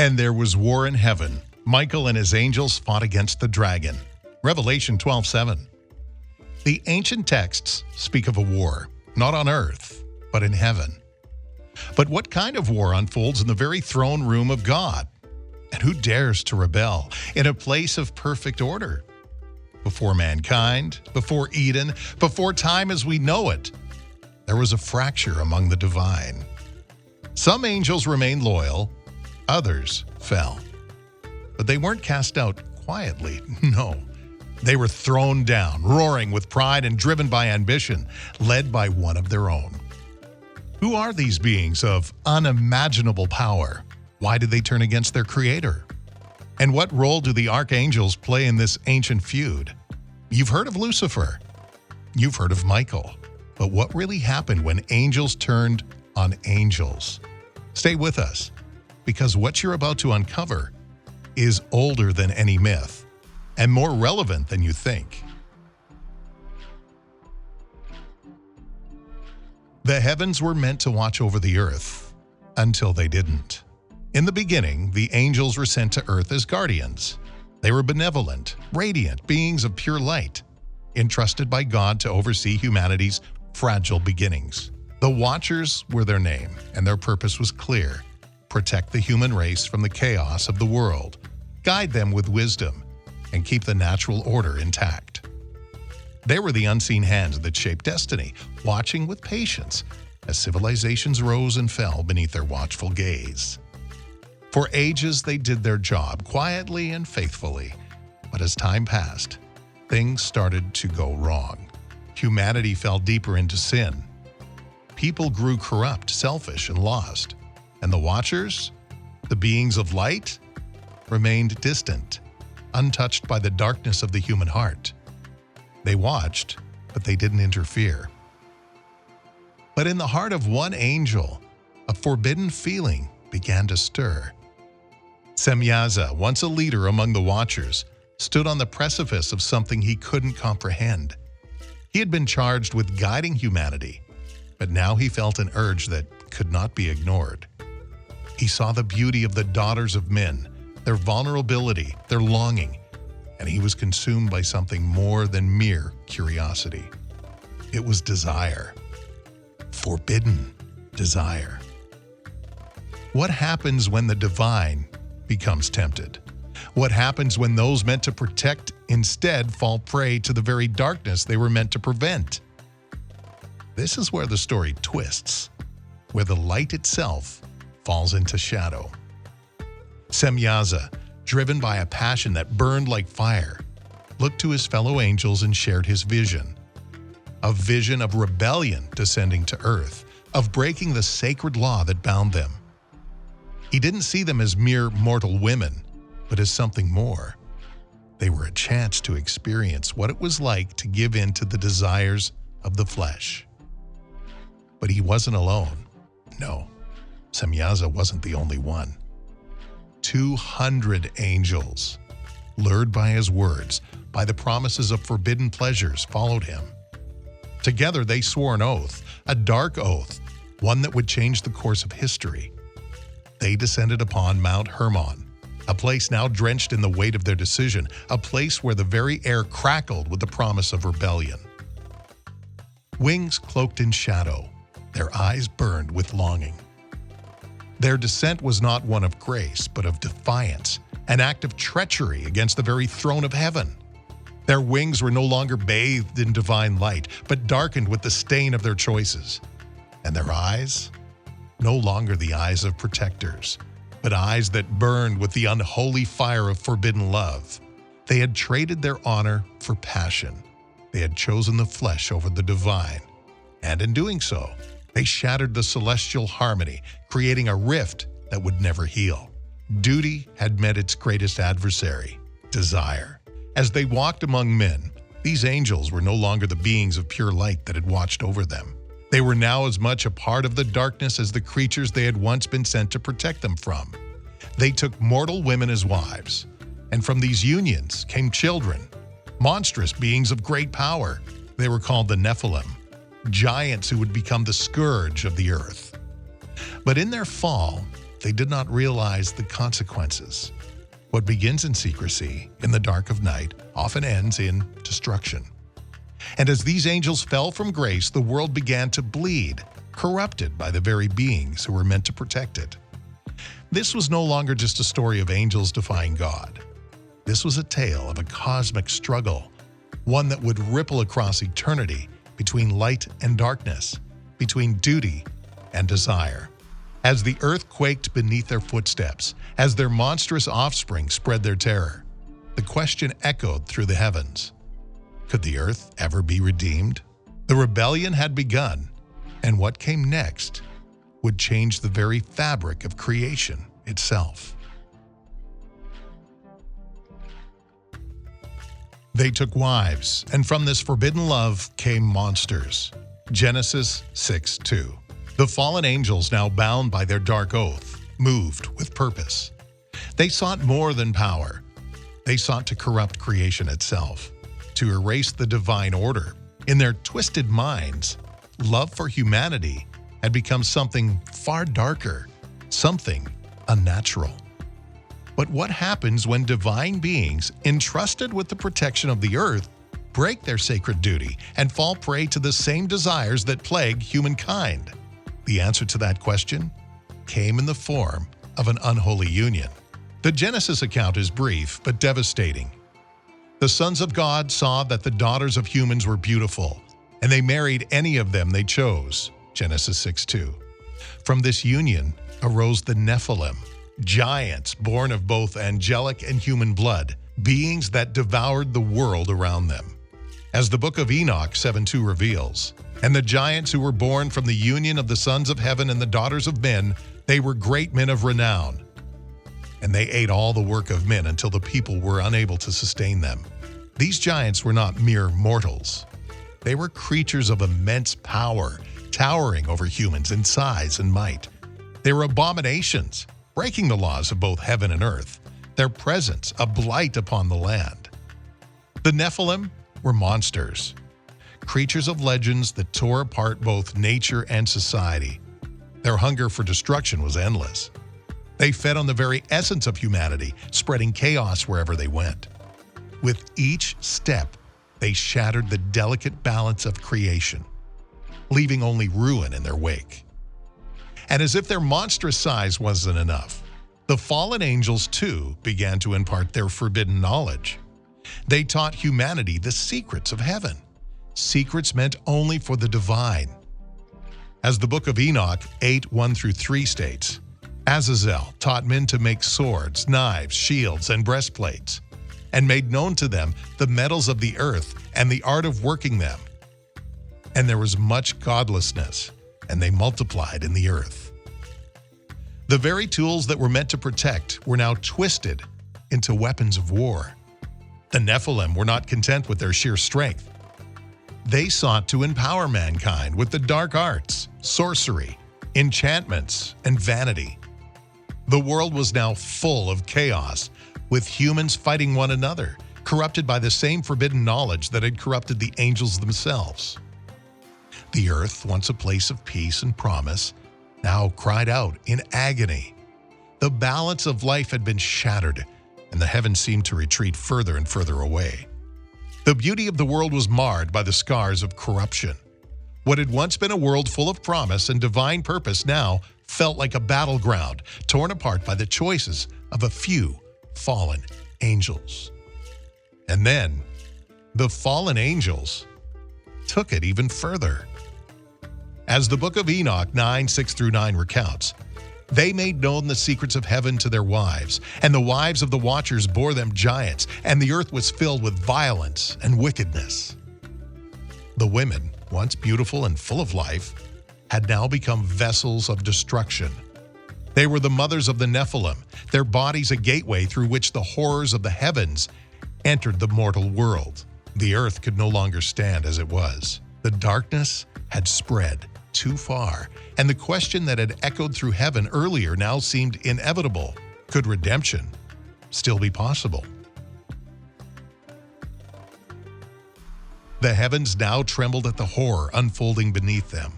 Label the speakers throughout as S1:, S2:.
S1: And there was war in heaven. Michael and his angels fought against the dragon. Revelation 12:7. The ancient texts speak of a war, not on earth, but in heaven. But what kind of war unfolds in the very throne room of God? And who dares to rebel in a place of perfect order? Before mankind, before Eden, before time as we know it, there was a fracture among the divine. Some angels remained loyal, others fell. But they weren't cast out quietly, no. They were thrown down, roaring with pride and driven by ambition, led by one of their own. Who are these beings of unimaginable power? Why did they turn against their creator? And what role do the archangels play in this ancient feud? You've heard of Lucifer. You've heard of Michael. But what really happened when angels turned on angels? Stay with us, because what you're about to uncover is older than any myth and more relevant than you think. The heavens were meant to watch over the earth until they didn't. In the beginning, the angels were sent to earth as guardians. They were benevolent, radiant beings of pure light, entrusted by God to oversee humanity's fragile beginnings. The Watchers were their name, and their purpose was clear: protect the human race from the chaos of the world, guide them with wisdom, and keep the natural order intact. They were the unseen hands that shaped destiny, watching with patience as civilizations rose and fell beneath their watchful gaze. For ages, they did their job quietly and faithfully, but as time passed, things started to go wrong. Humanity fell deeper into sin. People grew corrupt, selfish, and lost. And the Watchers, the beings of light, remained distant, untouched by the darkness of the human heart. They watched, but they didn't interfere. But in the heart of one angel, a forbidden feeling began to stir. Semyaza, once a leader among the Watchers, stood on the precipice of something he couldn't comprehend. He had been charged with guiding humanity, but now he felt an urge that could not be ignored. He saw the beauty of the daughters of men, their vulnerability, their longing, and he was consumed by something more than mere curiosity. It was desire. Forbidden desire. What happens when the divine becomes tempted? What happens when those meant to protect instead fall prey to the very darkness they were meant to prevent? This is where the story twists, where the light itself falls into shadow. Semyaza, driven by a passion that burned like fire, looked to his fellow angels and shared his vision. A vision of rebellion descending to earth, of breaking the sacred law that bound them. He didn't see them as mere mortal women, but as something more. They were a chance to experience what it was like to give in to the desires of the flesh. But he wasn't alone. No, Semyaza wasn't the only one. 200 angels, lured by his words, by the promises of forbidden pleasures, followed him. Together they swore an oath, a dark oath, one that would change the course of history. They descended upon Mount Hermon, a place now drenched in the weight of their decision, a place where the very air crackled with the promise of rebellion. Wings cloaked in shadow, their eyes burned with longing. Their descent was not one of grace, but of defiance, an act of treachery against the very throne of heaven. Their wings were no longer bathed in divine light, but darkened with the stain of their choices. And their eyes? No longer the eyes of protectors, but eyes that burned with the unholy fire of forbidden love. They had traded their honor for passion. They had chosen the flesh over the divine. And in doing so, they shattered the celestial harmony, creating a rift that would never heal. Duty had met its greatest adversary, desire. As they walked among men, these angels were no longer the beings of pure light that had watched over them. They were now as much a part of the darkness as the creatures they had once been sent to protect them from. They took mortal women as wives, and from these unions came children, monstrous beings of great power. They were called the Nephilim, giants who would become the scourge of the earth. But in their fall, they did not realize the consequences. What begins in secrecy, in the dark of night, often ends in destruction. And as these angels fell from grace, the world began to bleed, corrupted by the very beings who were meant to protect it. This was no longer just a story of angels defying God. This was a tale of a cosmic struggle, one that would ripple across eternity between light and darkness, between duty and desire. As the earth quaked beneath their footsteps, as their monstrous offspring spread their terror, the question echoed through the heavens. Could the earth ever be redeemed? The rebellion had begun, and what came next would change the very fabric of creation itself. They took wives, and from this forbidden love came monsters. Genesis 6:2. The fallen angels, now bound by their dark oath, moved with purpose. They sought more than power. They sought to corrupt creation itself, to erase the divine order. In their twisted minds, love for humanity had become something far darker, something unnatural. But what happens when divine beings, entrusted with the protection of the earth, break their sacred duty and fall prey to the same desires that plague humankind? The answer to that question came in the form of an unholy union. The Genesis account is brief but devastating. The sons of God saw that the daughters of humans were beautiful, and they married any of them they chose. Genesis 6:2. From this union arose the Nephilim, giants born of both angelic and human blood, beings that devoured the world around them. As the book of Enoch 7:2 reveals, and the giants who were born from the union of the sons of heaven and the daughters of men, they were great men of renown. And they ate all the work of men until the people were unable to sustain them. These giants were not mere mortals. They were creatures of immense power, towering over humans in size and might. They were abominations, breaking the laws of both heaven and earth, their presence a blight upon the land. The Nephilim were monsters, creatures of legends that tore apart both nature and society. Their hunger for destruction was endless. They fed on the very essence of humanity, spreading chaos wherever they went. With each step, they shattered the delicate balance of creation, leaving only ruin in their wake. And as if their monstrous size wasn't enough, the fallen angels too began to impart their forbidden knowledge. They taught humanity the secrets of heaven, secrets meant only for the divine. As the book of Enoch 8:1-3 states, Azazel taught men to make swords, knives, shields, and breastplates, and made known to them the metals of the earth and the art of working them. And there was much godlessness, and they multiplied in the earth. The very tools that were meant to protect were now twisted into weapons of war. The Nephilim were not content with their sheer strength. They sought to empower mankind with the dark arts, sorcery, enchantments, and vanity. The world was now full of chaos, with humans fighting one another, corrupted by the same forbidden knowledge that had corrupted the angels themselves. The earth, once a place of peace and promise, now cried out in agony. The balance of life had been shattered, and the heavens seemed to retreat further and further away. The beauty of the world was marred by the scars of corruption. What had once been a world full of promise and divine purpose now felt like a battleground, torn apart by the choices of a few fallen angels. And then, the fallen angels took it even further. As the book of Enoch 9:6-9 recounts, they made known the secrets of heaven to their wives, and the wives of the watchers bore them giants, and the earth was filled with violence and wickedness. The women, once beautiful and full of life, had now become vessels of destruction. They were the mothers of the Nephilim, their bodies a gateway through which the horrors of the heavens entered the mortal world. The earth could no longer stand as it was. The darkness had spread too far, and the question that had echoed through heaven earlier now seemed inevitable. Could redemption still be possible? The heavens now trembled at the horror unfolding beneath them.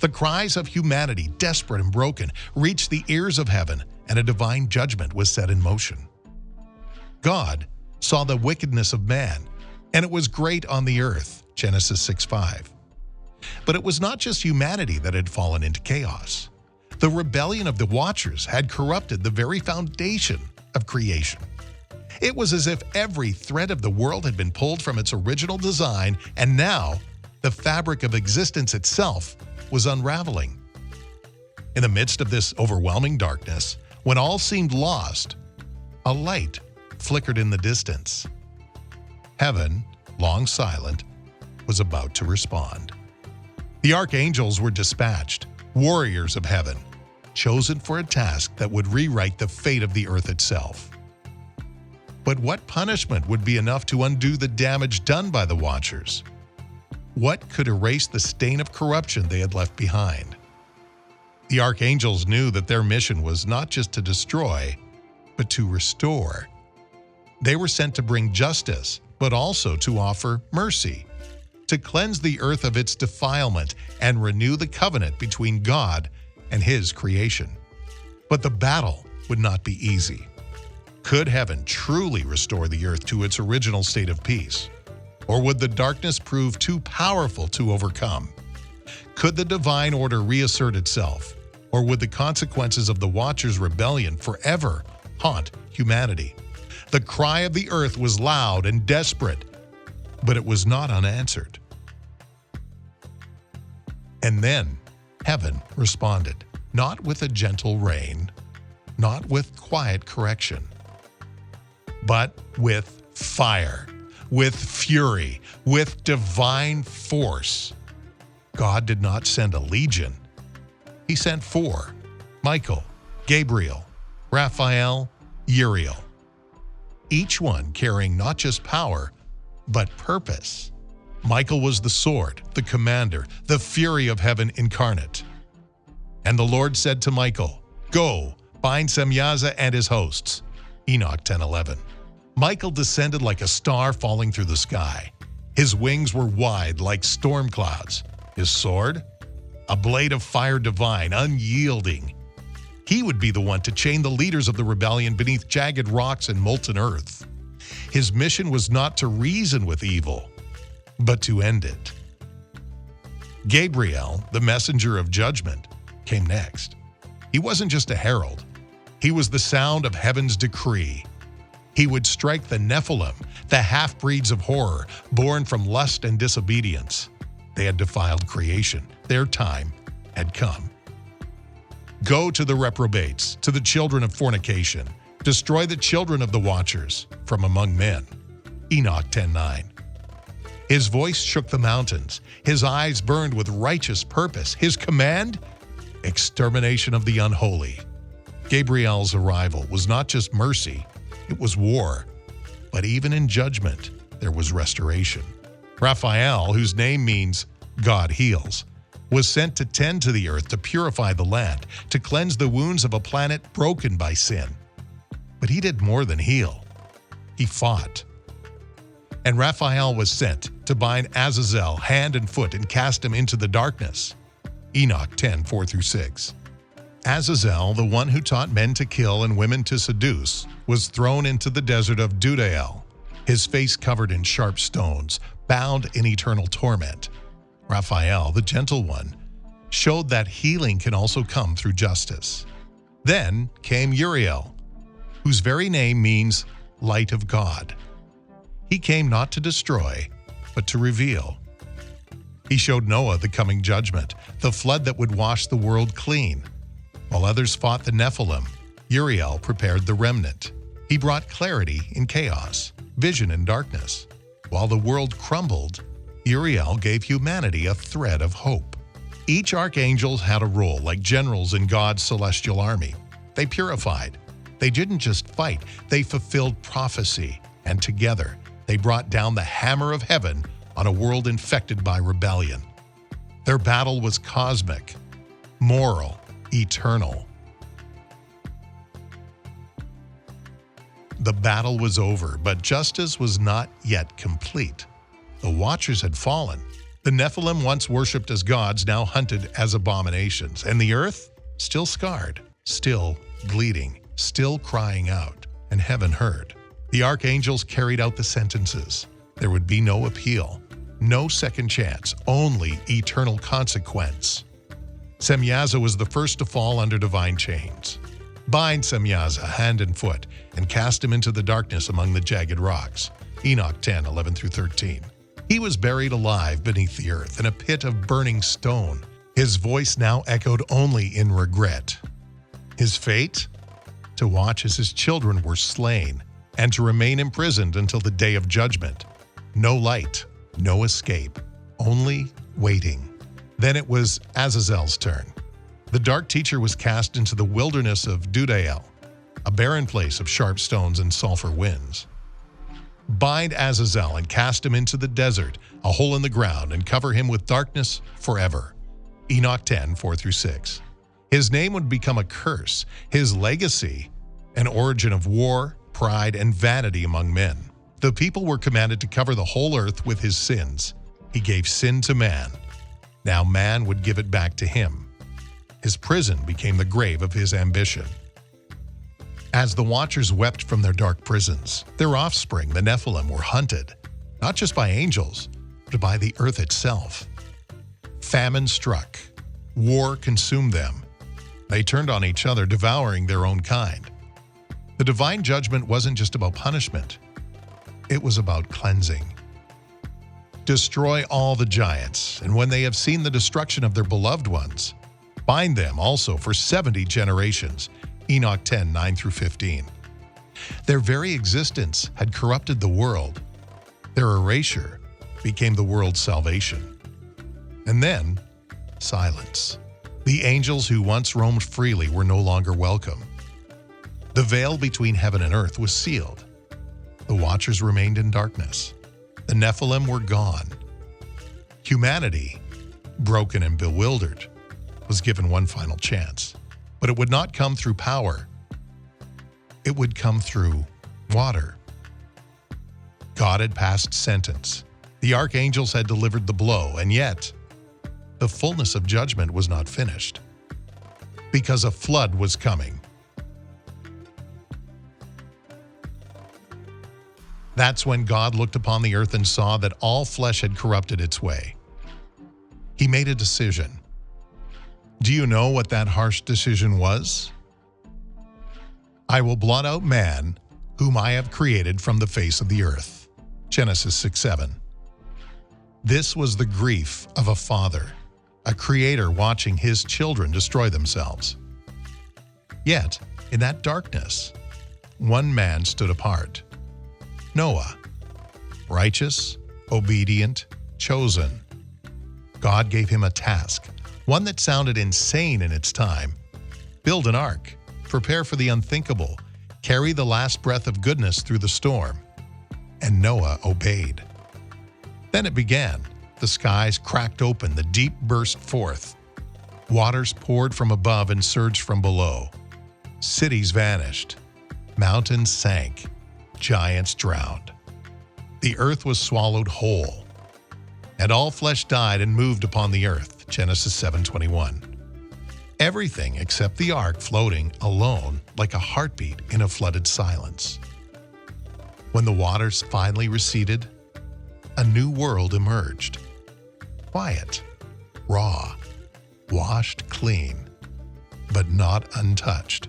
S1: The cries of humanity, desperate and broken, reached the ears of heaven, and a divine judgment was set in motion. God saw the wickedness of man, and it was great on the earth, Genesis 6:5. But it was not just humanity that had fallen into chaos. The rebellion of the Watchers had corrupted the very foundation of creation. It was as if every thread of the world had been pulled from its original design, and now the fabric of existence itself was unraveling. In the midst of this overwhelming darkness, when all seemed lost, a light flickered in the distance. Heaven, long silent, was about to respond. The archangels were dispatched, warriors of heaven, chosen for a task that would rewrite the fate of the earth itself. But what punishment would be enough to undo the damage done by the Watchers? What could erase the stain of corruption they had left behind? The archangels knew that their mission was not just to destroy, but to restore. They were sent to bring justice, but also to offer mercy, to cleanse the earth of its defilement and renew the covenant between God and His creation. But the battle would not be easy. Could heaven truly restore the earth to its original state of peace? Or would the darkness prove too powerful to overcome? Could the divine order reassert itself? Or would the consequences of the Watchers' rebellion forever haunt humanity? The cry of the earth was loud and desperate, but it was not unanswered. And then heaven responded, not with a gentle rain, not with quiet correction, but with fire, with fury, with divine force. God did not send a legion. He sent 4: Michael, Gabriel, Raphael, Uriel. Each one carrying not just power, but purpose. Michael was the sword, the commander, the fury of heaven incarnate. And the Lord said to Michael, "Go, bind Semyaza and his hosts." Enoch 10:11. Michael descended like a star falling through the sky. His wings were wide like storm clouds. His sword? A blade of fire divine, unyielding. He would be the one to chain the leaders of the rebellion beneath jagged rocks and molten earth. His mission was not to reason with evil, but to end it. Gabriel, the messenger of judgment, came next. He wasn't just a herald. He was the sound of heaven's decree. He would strike the Nephilim, the half-breeds of horror, born from lust and disobedience. They had defiled creation. Their time had come. Go to the reprobates, to the children of fornication. Destroy the children of the Watchers from among men. Enoch 10:9. His voice shook the mountains. His eyes burned with righteous purpose. His command? Extermination of the unholy. Gabriel's arrival was not just mercy, it was war. But even in judgment, there was restoration. Raphael, whose name means God heals, was sent to tend to the earth, to purify the land, to cleanse the wounds of a planet broken by sin. But he did more than heal. He fought. And Raphael was sent to bind Azazel hand and foot and cast him into the darkness. Enoch 10:4-6. Azazel, the one who taught men to kill and women to seduce, was thrown into the desert of Dudael, his face covered in sharp stones, bound in eternal torment. Raphael, the gentle one, showed that healing can also come through justice. Then came Uriel, whose very name means light of God. He came not to destroy, but to reveal. He showed Noah the coming judgment, the flood that would wash the world clean. While others fought the Nephilim, Uriel prepared the remnant. He brought clarity in chaos, vision in darkness. While the world crumbled, Uriel gave humanity a thread of hope. Each archangel had a role like generals in God's celestial army. They purified. They didn't just fight, they fulfilled prophecy. And together, they brought down the hammer of heaven on a world infected by rebellion. Their battle was cosmic, moral, eternal. The battle was over, but justice was not yet complete. The Watchers had fallen, The Nephilim, once worshipped as gods, now hunted as abominations, and the earth, still scarred, still bleeding, still crying out, and heaven heard. The archangels carried out the sentences. There would be no appeal, no second chance, only eternal consequence. Semyaza was the first to fall under divine chains. Bind Semyaza hand and foot, and cast him into the darkness among the jagged rocks. Enoch 10:11-13. He was buried alive beneath the earth in a pit of burning stone. His voice now echoed only in regret. His fate? To watch as his children were slain, and to remain imprisoned until the day of judgment. No light, no escape, only waiting. Then it was Azazel's turn. The dark teacher was cast into the wilderness of Dudael, a barren place of sharp stones and sulfur winds. Bind Azazel and cast him into the desert, a hole in the ground, and cover him with darkness forever. Enoch 10:4-6. His name would become a curse, his legacy an origin of war, pride, and vanity among men. The people were commanded to cover the whole earth with his sins. He gave sin to man. Now man would give it back to him. His prison became the grave of his ambition. As the watchers wept from their dark prisons, their offspring, the Nephilim, were hunted, not just by angels, but by the earth itself. Famine struck. War consumed them. They turned on each other, devouring their own kind. The divine judgment wasn't just about punishment. It was about cleansing. Destroy all the giants, and when they have seen the destruction of their beloved ones, bind them also for 70 generations. Enoch 10:9-15. Their very existence had corrupted the world. Their erasure became the world's salvation. And then, silence. The angels who once roamed freely were no longer welcome. The veil between heaven and earth was sealed. The watchers remained in darkness. The Nephilim were gone. Humanity, broken and bewildered, was given one final chance. But it would not come through power. It would come through water. God had passed sentence. The archangels had delivered the blow, and yet the fullness of judgment was not finished, because a flood was coming. That's when God looked upon the earth and saw that all flesh had corrupted its way. He made a decision. Do you know what that harsh decision was? I will blot out man, whom I have created from the face of the earth. Genesis 6:7. This was the grief of a father, a creator watching his children destroy themselves. Yet, in that darkness, one man stood apart. Noah, righteous, obedient, chosen. God gave him a task, one that sounded insane in its time. Build an ark, prepare for the unthinkable, carry the last breath of goodness through the storm. And Noah obeyed. Then it began. The skies cracked open, the deep burst forth. Waters poured from above and surged from below. Cities vanished. Mountains sank. Giants drowned. The earth was swallowed whole. And all flesh died and moved upon the earth. Genesis 7:21. Everything except the ark floating alone like a heartbeat in a flooded silence. When the waters finally receded, a new world emerged. Quiet, raw, washed clean, but not untouched,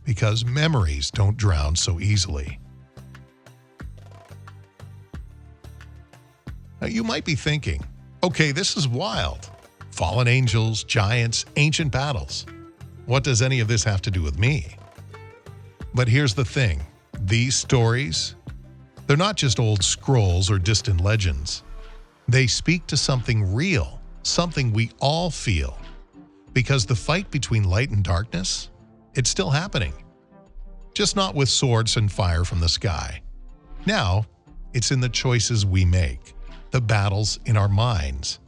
S1: because memories don't drown so easily. Now you might be thinking, okay, this is wild. Fallen angels, giants, ancient battles. What does any of this have to do with me? But here's the thing. These stories, they're not just old scrolls or distant legends. They speak to something real, something we all feel. Because the fight between light and darkness, it's still happening. Just not with swords and fire from the sky. Now, it's in the choices we make, the battles in our minds,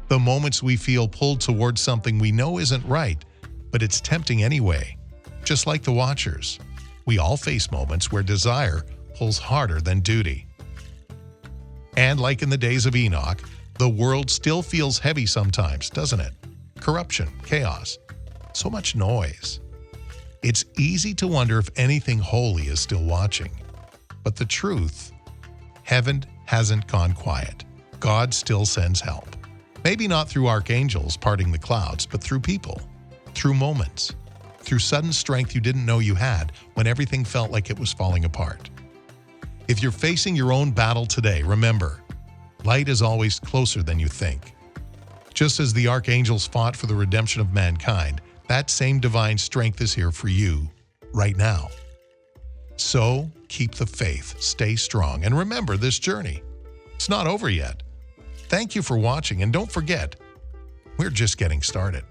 S1: the moments we feel pulled towards something we know isn't right, but it's tempting anyway. Just like the Watchers, we all face moments where desire pulls harder than duty. And like in the days of Enoch, The world still feels heavy sometimes, doesn't it? Corruption, chaos, so much noise. It's easy to wonder if anything holy is still watching. But the truth, heaven hasn't gone quiet. God still sends help. Maybe not through archangels parting the clouds, but through people, through moments, through sudden strength you didn't know you had when everything felt like it was falling apart. If you're facing your own battle today, remember, light is always closer than you think. Just as the archangels fought for the redemption of mankind, that same divine strength is here for you right now. So keep the faith, stay strong, and remember this journey. It's not over yet. Thank you for watching, and don't forget, we're just getting started.